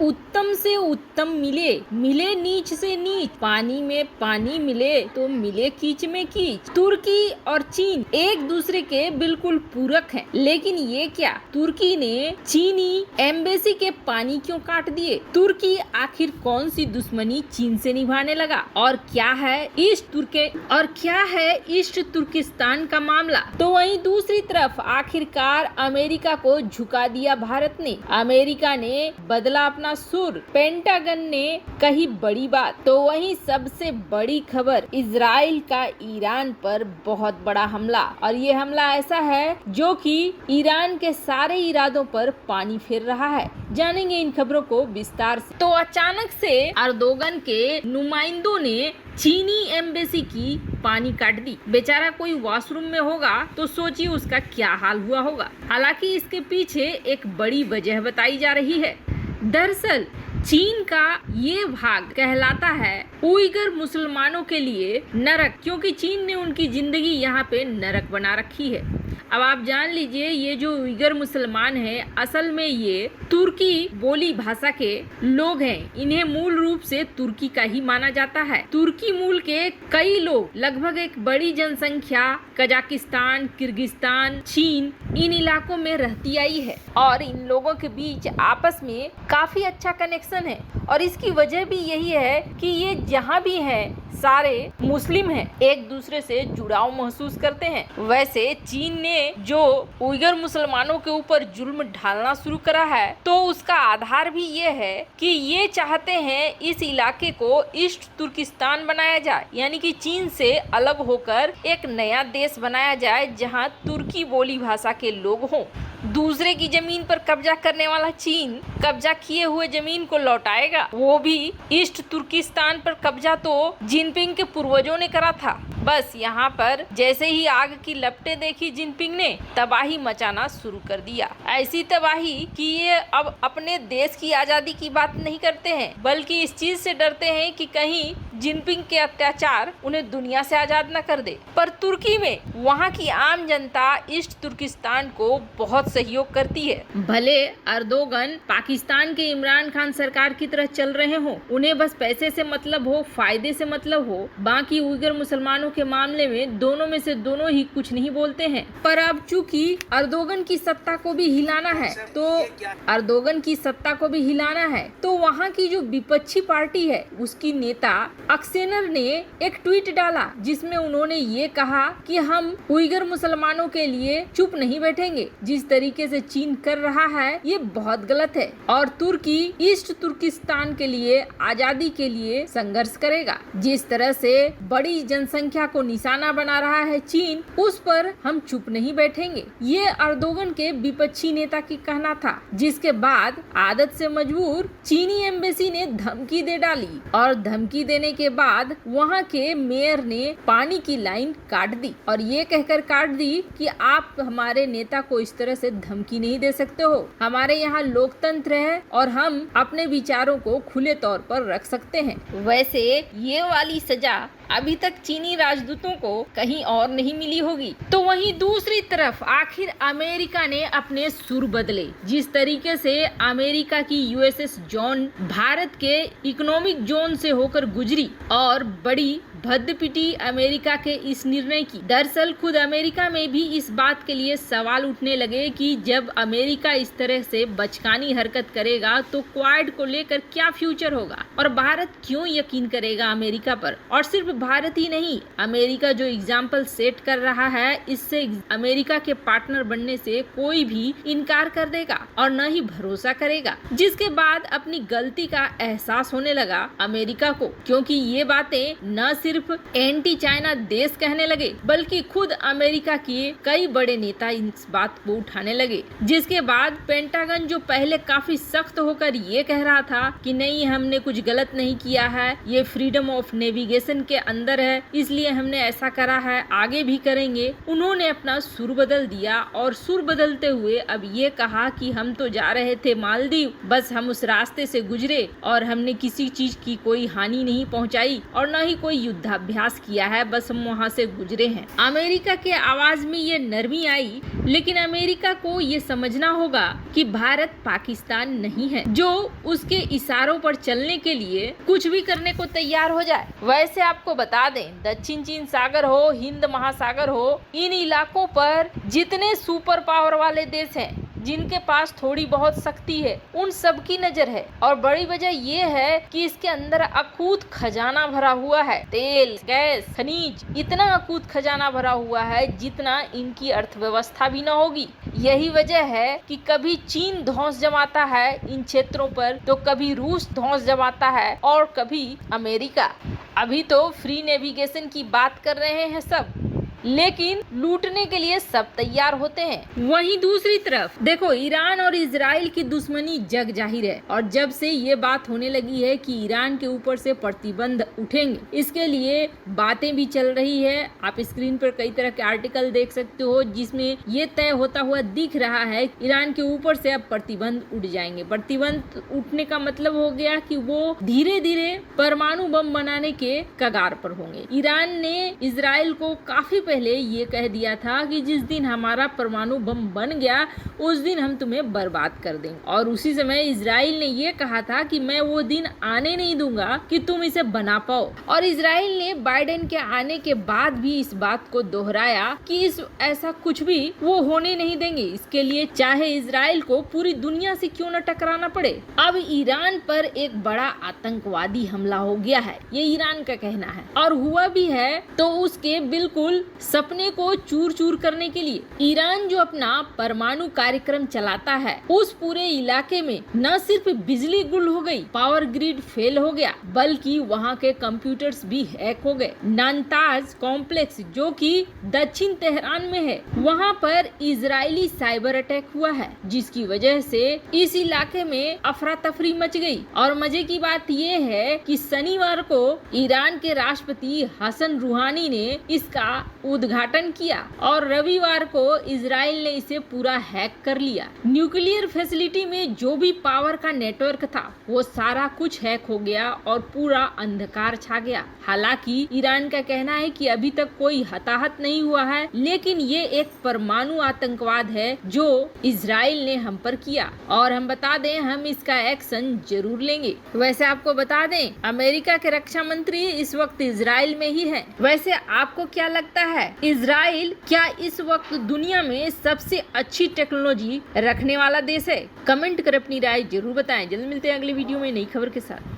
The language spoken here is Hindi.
उत्तम से उत्तम मिले, मिले नीच से नीच, पानी में पानी मिले तो मिले कीच में कीच। तुर्की और चीन एक दूसरे के बिल्कुल पूरक हैं, लेकिन ये क्या, तुर्की ने चीनी एम्बेसी के पानी क्यों काट दिए? तुर्की आखिर कौन सी दुश्मनी चीन से निभाने लगा? और क्या है ईस्ट तुर्किस्तान का मामला? तो वहीं दूसरी तरफ आखिरकार अमेरिका को झुका दिया भारत ने। अमेरिका ने बदला अपना सुर, पेंटागन ने कही बड़ी बात। तो वहीं सबसे बड़ी खबर, इजराइल का ईरान पर बहुत बड़ा हमला, और ये हमला ऐसा है जो कि ईरान के सारे इरादों पर पानी फेर रहा है। जानेंगे इन खबरों को विस्तार से। तो अचानक से अर्दोगन के नुमाइंदों ने चीनी एम्बेसी की पानी काट दी। बेचारा कोई वॉशरूम में होगा तो सोचिए उसका क्या हाल हुआ होगा। हालांकि इसके पीछे एक बड़ी वजह बताई जा रही है। दरअसल चीन का ये भाग कहलाता है उइगर मुसलमानों के लिए नरक, क्योंकि चीन ने उनकी जिंदगी यहाँ पे नरक बना रखी है। अब आप जान लीजिए, ये जो उइगर मुसलमान हैं, असल में ये तुर्की बोली भाषा के लोग हैं। इन्हें मूल रूप से तुर्की का ही माना जाता है। तुर्की मूल के कई लोग, लगभग एक बड़ी जनसंख्या कजाकिस्तान, किर्गिस्तान, चीन, इन इलाकों में रहती आई है, और इन लोगों के बीच आपस में काफी अच्छा कनेक्शन है। और इसकी वजह भी यही है कि ये जहाँ भी हैं सारे मुस्लिम हैं, एक दूसरे से जुड़ाव महसूस करते हैं। वैसे चीन ने जो उइगर मुसलमानों के ऊपर जुल्म ढालना शुरू करा है, तो उसका आधार भी ये है कि ये चाहते हैं इस इलाके को ईस्ट तुर्किस्तान बनाया जाए, यानी कि चीन से अलग होकर एक नया देश बनाया जाए जहां तुर्की बोली भाषा के लोग हों। दूसरे की जमीन पर कब्जा करने वाला चीन कब्जा किए हुए जमीन को लौटाएगा, वो भी ईस्ट तुर्किस्तान पर कब्जा तो जिनपिंग के पूर्वजों ने करा था। बस यहाँ पर जैसे ही आग की लपटें देखी जिनपिंग ने, तबाही मचाना शुरू कर दिया। ऐसी तबाही कि ये अब अपने देश की आजादी की बात नहीं करते हैं, बल्कि इस चीज से डरते हैं कि कहीं जिनपिंग के अत्याचार उन्हें दुनिया से आजाद न कर दे। पर तुर्की में वहाँ की आम जनता ईस्ट तुर्किस्तान को बहुत सहयोग करती है। भले अर्दोगन पाकिस्तान के इमरान खान सरकार की तरह चल रहे हो, उन्हें बस पैसे से मतलब हो, फायदे से मतलब हो, बाकी उइगर मुसलमानों के मामले में दोनों में से दोनों ही कुछ नहीं बोलते हैं। पर अब चूंकि अर्दोगन की सत्ता को भी हिलाना है, तो वहाँ की जो विपक्षी पार्टी है उसकी नेता अक्सेनर ने एक ट्वीट डाला, जिसमें उन्होंने ये कहा कि हम उइगर मुसलमानों के लिए चुप नहीं बैठेंगे। जिस तरीके से चीन कर रहा है ये बहुत गलत है, और तुर्की ईस्ट तुर्किस्तान के लिए आजादी के लिए संघर्ष करेगा। जिस तरह से बड़ी जनसंख्या को निशाना बना रहा है चीन, उस पर हम चुप नहीं बैठेंगे। ये अर्दोगन के विपक्षी नेता की कहना था, जिसके बाद आदत से मजबूर चीनी एम्बेसी ने धमकी दे डाली, और धमकी देने के बाद वहाँ के मेयर ने पानी की लाइन काट दी, और ये कहकर काट दी कि आप हमारे नेता को इस तरह से धमकी नहीं दे सकते हो। हमारे यहाँ लोकतंत्र है और हम अपने विचारों को खुले तौर पर रख सकते हैं। वैसे ये वाली सजा अभी तक चीनी राजदूतों को कहीं और नहीं मिली होगी। तो वहीं दूसरी तरफ आखिर अमेरिका ने अपने सुर बदले। जिस तरीके से अमेरिका की यूएसएस जॉन भारत के इकोनॉमिक जोन से होकर गुजरी और बड़ी भद्द पिटी अमेरिका के इस निर्णय की। दरअसल खुद अमेरिका में भी इस बात के लिए सवाल उठने लगे कि जब अमेरिका इस तरह से बचकानी हरकत करेगा तो क्वाड को लेकर क्या फ्यूचर होगा, और भारत क्यों यकीन करेगा अमेरिका पर। और सिर्फ भारत ही नहीं, अमेरिका जो एग्जाम्पल सेट कर रहा है, इससे अमेरिका के पार्टनर बनने से कोई भी इनकार कर देगा और न ही भरोसा करेगा। जिसके बाद अपनी गलती का एहसास होने लगा अमेरिका को, क्योंकि ये बातें न सिर्फ एंटी चाइना देश कहने लगे, बल्कि खुद अमेरिका के कई बड़े नेता इस बात को उठाने लगे। जिसके बाद पेंटागन, जो पहले काफी सख्त होकर ये कह रहा था कि नहीं हमने कुछ गलत नहीं किया है, ये फ्रीडम ऑफ नेविगेशन के अंदर है, इसलिए हमने ऐसा करा है, आगे भी करेंगे, उन्होंने अपना सुर बदल दिया। और सुर बदलते हुए अब ये कहा कि हम तो जा रहे थे मालदीव, बस हम उस रास्ते से गुजरे और हमने किसी चीज की कोई हानि नहीं पहुंचाई और न ही कोई युद्ध युद्धाभ्यास किया है, बस हम वहाँ से गुजरे हैं। अमेरिका के आवाज में ये नरमी आई, लेकिन अमेरिका को ये समझना होगा कि भारत पाकिस्तान नहीं है जो उसके इशारों पर चलने के लिए कुछ भी करने को तैयार हो जाए। वैसे आपको बता दें, दक्षिण चीन सागर हो, हिंद महासागर हो, इन इलाकों पर जितने सुपर पावर वाले देश हैं, जिनके पास थोड़ी बहुत शक्ति है, उन सब की नजर है। और बड़ी वजह ये है कि इसके अंदर अकूत खजाना भरा हुआ है, तेल, गैस, खनिज, इतना अकूत खजाना भरा हुआ है जितना इनकी अर्थव्यवस्था भी न होगी। यही वजह है कि कभी चीन धौंस जमाता है इन क्षेत्रों पर, तो कभी रूस धौंस जमाता है और कभी अमेरिका। अभी तो फ्री नेविगेशन की बात कर रहे हैं सब, लेकिन लूटने के लिए सब तैयार होते हैं। वहीं दूसरी तरफ देखो, ईरान और इजराइल की दुश्मनी जग जाहिर है, और जब से ये बात होने लगी है कि ईरान के ऊपर से प्रतिबंध उठेंगे, इसके लिए बातें भी चल रही है। आप स्क्रीन पर कई तरह के आर्टिकल देख सकते हो जिसमें ये तय होता हुआ दिख रहा है ईरान के ऊपर से अब प्रतिबंध उठ जाएंगे। प्रतिबंध उठने का मतलब हो गया कि वो धीरे धीरे परमाणु बम बनाने के कगार पर होंगे। ईरान ने इजराइल को काफी पहले ये कह दिया था कि जिस दिन हमारा परमाणु बम बन गया उस दिन हम तुम्हें बर्बाद कर देंगे, और उसी समय इजराइल ने ये कहा था कि मैं वो दिन आने नहीं दूंगा कि तुम इसे बना पाओ। और इजराइल ने बाइडेन के आने के बाद भी इस बात को दोहराया कि ऐसा कुछ भी वो होने नहीं देंगे। इसके लिए चाहे इजराइल को पूरी दुनिया से क्यों न टकराना पड़े। अब ईरान पर एक बड़ा आतंकवादी हमला हो गया है, ये ईरान का कहना है, और हुआ भी है तो उसके बिल्कुल सपने को चूर चूर करने के लिए। ईरान जो अपना परमाणु कार्यक्रम चलाता है, उस पूरे इलाके में न सिर्फ बिजली गुल हो गई, पावर ग्रिड फेल हो गया, बल्कि वहाँ के कंप्यूटर्स भी हैक हो गए। नाताज कॉम्प्लेक्स जो कि दक्षिण तेहरान में है, वहाँ पर इजरायली साइबर अटैक हुआ है, जिसकी वजह से इस इलाके में अफरा तफरी मच गई। और मजे की बात ये है कि शनिवार को ईरान के राष्ट्रपति हसन रूहानी ने इसका उद्घाटन किया और रविवार को इजराइल ने इसे पूरा हैक कर लिया। न्यूक्लियर फैसिलिटी में जो भी पावर का नेटवर्क था वो सारा कुछ हैक हो गया और पूरा अंधकार छा गया। हालांकि ईरान का कहना है कि अभी तक कोई हताहत नहीं हुआ है, लेकिन ये एक परमाणु आतंकवाद है जो इजराइल ने हम पर किया, और हम बता दें हम इसका एक्शन जरूर लेंगे। वैसे आपको बता दें अमेरिका के रक्षा मंत्री इस वक्त इजराइल में ही है। वैसे आपको क्या लगता है, इजराइल क्या इस वक्त दुनिया में सबसे अच्छी टेक्नोलॉजी रखने वाला देश है? कमेंट कर अपनी राय जरूर बताएं। जल्द मिलते हैं अगले वीडियो में नई खबर के साथ।